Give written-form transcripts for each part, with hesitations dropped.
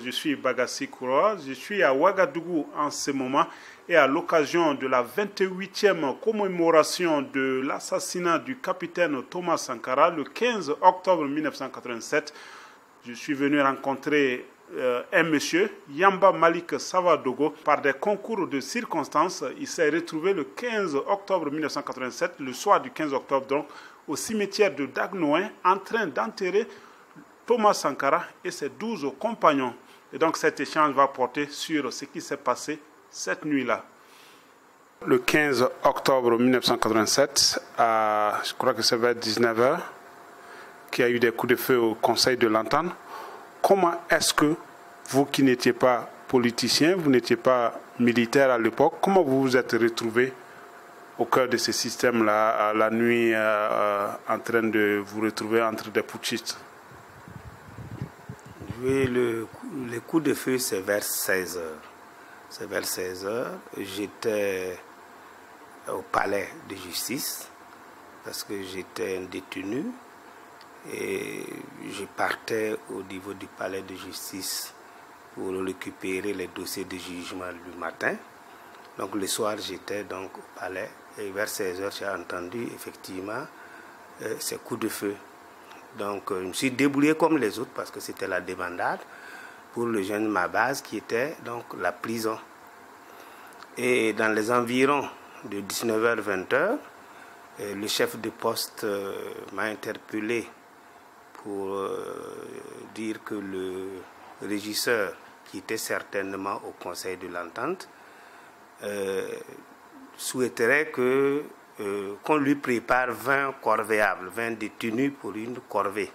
Je suis Bagassi Koura, je suis à Ouagadougou en ce moment et à l'occasion de la 28e commémoration de l'assassinat du capitaine Thomas Sankara le 15 octobre 1987, je suis venu rencontrer un monsieur, Yamba Malik Savadogo. Par des concours de circonstances, il s'est retrouvé le 15 octobre 1987, le soir du 15 octobre donc, au cimetière de Dagnoin, en train d'enterrer Thomas Sankara et ses 12 compagnons. Et donc cet échange va porter sur ce qui s'est passé cette nuit-là. Le 15 octobre 1987, je crois que c'est vers 19h, qu'il y a eu des coups de feu au Conseil de l'Entente. Comment est-ce que vous qui n'étiez pas politicien, vous n'étiez pas militaire à l'époque, comment vous vous êtes retrouvé au cœur de ce système-là, la nuit, en train de vous retrouver entre des putschistes? Oui, le coup de feu, c'est vers 16h. C'est vers 16h. J'étais au palais de justice parce que j'étais un détenu et je partais au niveau du palais de justice pour récupérer les dossiers de jugement le matin. Donc le soir, j'étais donc au palais et vers 16h, j'ai entendu effectivement ces coups de feu. Donc, je me suis débrouillé comme les autres parce que c'était la débandade pour le jeune Mabaz qui était donc la prison. Et dans les environs de 19h-20h, le chef de poste m'a interpellé pour dire que le régisseur, qui était certainement au Conseil de l'Entente, souhaiterait qu'on lui prépare 20 corvéables, 20 détenus pour une corvée.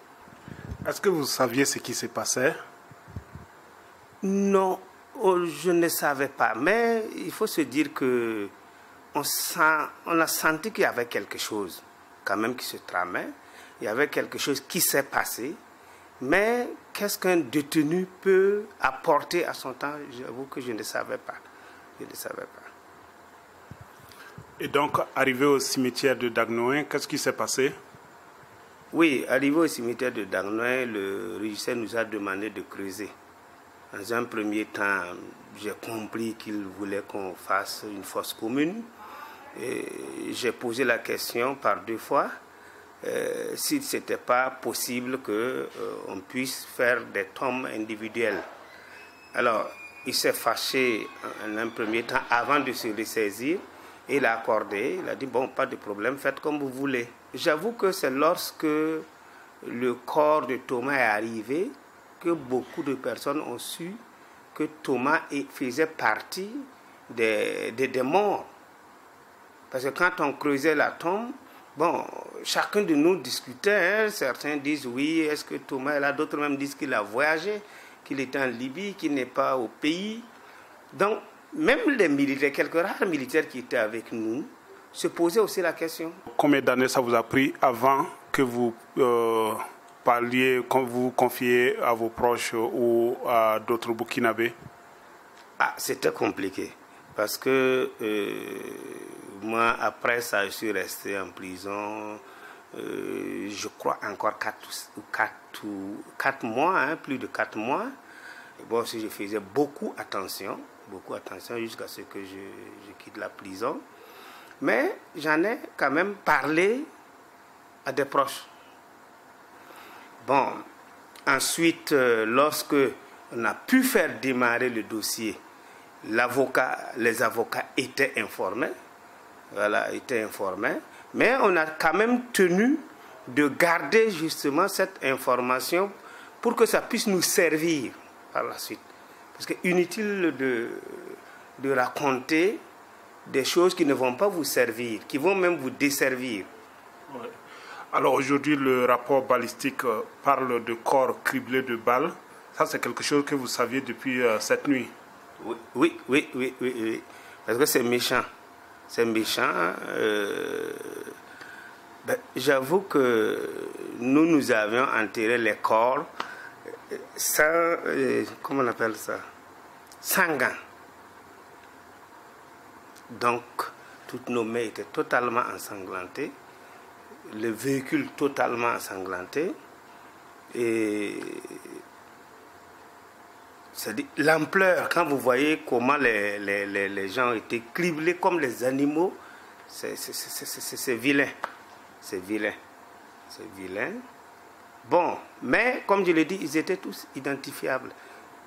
Est-ce que vous saviez ce qui se passait? Non, je ne savais pas. Mais il faut se dire que on a senti qu'il y avait quelque chose quand même qui se tramait. Il y avait quelque chose qui s'est passé. Mais qu'est-ce qu'un détenu peut apporter à son temps? J'avoue que je ne savais pas. Je ne savais pas. Et donc, arrivé au cimetière de Dagnoin, qu'est-ce qui s'est passé? Oui, arrivé au cimetière de Dagnoin, le régisseur nous a demandé de creuser. Dans un premier temps, j'ai compris qu'il voulait qu'on fasse une fosse commune. J'ai posé la question par 2 fois si ce n'était pas possible qu'on puisse faire des tombes individuelles. Alors, il s'est fâché en un premier temps avant de se ressaisir. Il a accordé, il a dit, bon, pas de problème, faites comme vous voulez. J'avoue que c'est lorsque le corps de Thomas est arrivé que beaucoup de personnes ont su que Thomas faisait partie des morts. Parce que quand on creusait la tombe, bon, chacun de nous discutait, hein. Certains disent oui, est-ce que Thomas est là? D'autres même disent qu'il a voyagé, qu'il était en Libye, qu'il n'est pas au pays. Donc, même les militaires, quelques rares militaires qui étaient avec nous, se posaient aussi la question. Combien d'années ça vous a pris avant que vous parliez, quand vous vous confiez à vos proches ou à d'autres Burkinabés? C'était compliqué. Parce que moi, après ça, je suis resté en prison, je crois encore 4 mois, hein, plus de 4 mois. Bon, si je faisais beaucoup attention jusqu'à ce que je quitte la prison. Mais j'en ai quand même parlé à des proches. Bon, ensuite, lorsque on a pu faire démarrer le dossier, les avocats étaient informés. Voilà, étaient informés. Mais on a quand même tenu de garder justement cette information pour que ça puisse nous servir par la suite. Parce que inutile de raconter des choses qui ne vont pas vous servir, qui vont même vous desservir. Ouais. Alors aujourd'hui, le rapport balistique parle de corps criblés de balles. Ça, c'est quelque chose que vous saviez depuis cette nuit. Oui. Parce que c'est méchant. C'est méchant. J'avoue que nous avions enterré les corps sans, comment on appelle ça? Sans gants. Donc, toutes nos mains étaient totalement ensanglantées, le véhicule totalement ensanglanté, et C'est l'ampleur, quand vous voyez comment les gens ont été criblés comme les animaux, c'est vilain. C'est vilain. C'est vilain. Bon, mais comme je l'ai dit, ils étaient tous identifiables.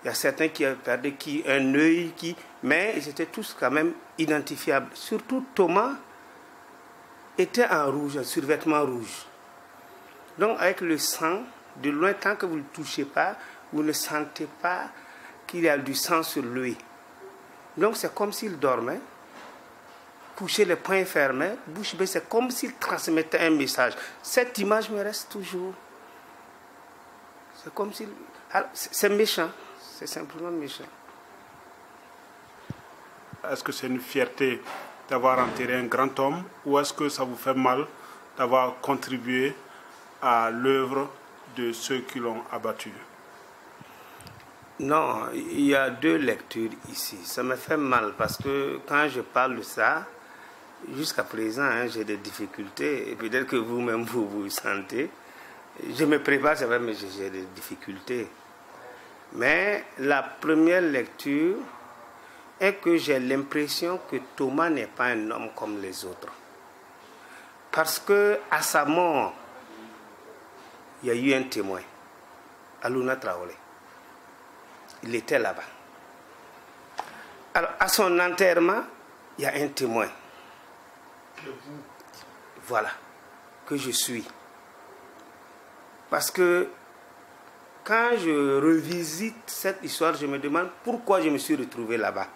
Il y a certains qui ont perdu un œil, mais ils étaient tous quand même identifiables. Surtout Thomas était en rouge, un survêtement rouge. Donc avec le sang, de loin, tant que vous ne le touchez pas, vous ne sentez pas qu'il y a du sang sur lui. Donc c'est comme s'il dormait, couché les poings fermés, bouche bée, c'est comme s'il transmettait un message. Cette image me reste toujours. C'est comme s'il... C'est méchant, c'est simplement méchant. Est-ce que c'est une fierté d'avoir enterré un grand homme ou est-ce que ça vous fait mal d'avoir contribué à l'œuvre de ceux qui l'ont abattu? Non, il y a deux lectures ici. Ça me fait mal parce que quand je parle de ça, jusqu'à présent, j'ai des difficultés. Et peut-être que vous-même, vous sentez. Je me prépare, c'est vrai, mais j'ai des difficultés. Mais la première lecture est que j'ai l'impression que Thomas n'est pas un homme comme les autres. Parce que à sa mort, il y a eu un témoin, Alouna Traoré. Il était là-bas. Alors, à son enterrement, il y a un témoin. Voilà, que je suis. Parce que quand je revisite cette histoire, je me demande pourquoi je me suis retrouvé là-bas.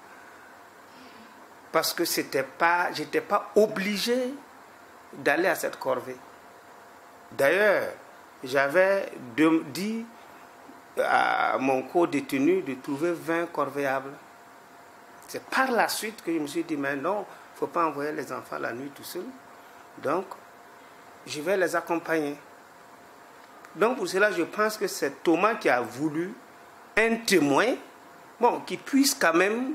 Parce que je n'étais pas obligé d'aller à cette corvée. D'ailleurs, j'avais dit à mon co-détenu de trouver 20 corvéables. C'est par la suite que je me suis dit, mais non, il ne faut pas envoyer les enfants la nuit tout seuls. Donc, je vais les accompagner. Donc, pour cela, je pense que c'est Thomas qui a voulu un témoin, bon, qui puisse quand même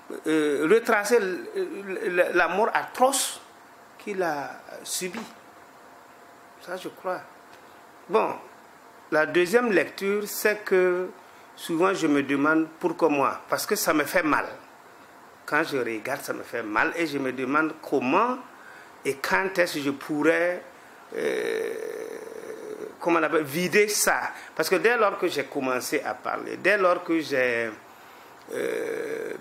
retracer la mort atroce qu'il a subie. Ça, je crois. Bon, la deuxième lecture, c'est que souvent je me demande pourquoi moi, parce que ça me fait mal. Quand je regarde, ça me fait mal et je me demande comment et quand est-ce que je pourrais vider ça. Parce que dès lors que j'ai commencé à parler, dès lors que j'ai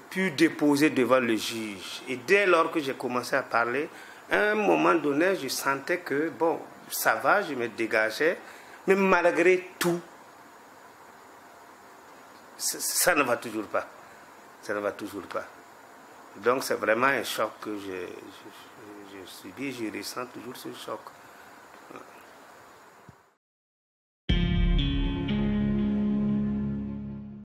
pu déposer devant le juge et dès lors que j'ai commencé à parler, à un moment donné, je sentais que, bon, ça va, je me dégageais, mais malgré tout, ça ne va toujours pas. Ça ne va toujours pas. Donc c'est vraiment un choc que je subis, je ressens toujours ce choc.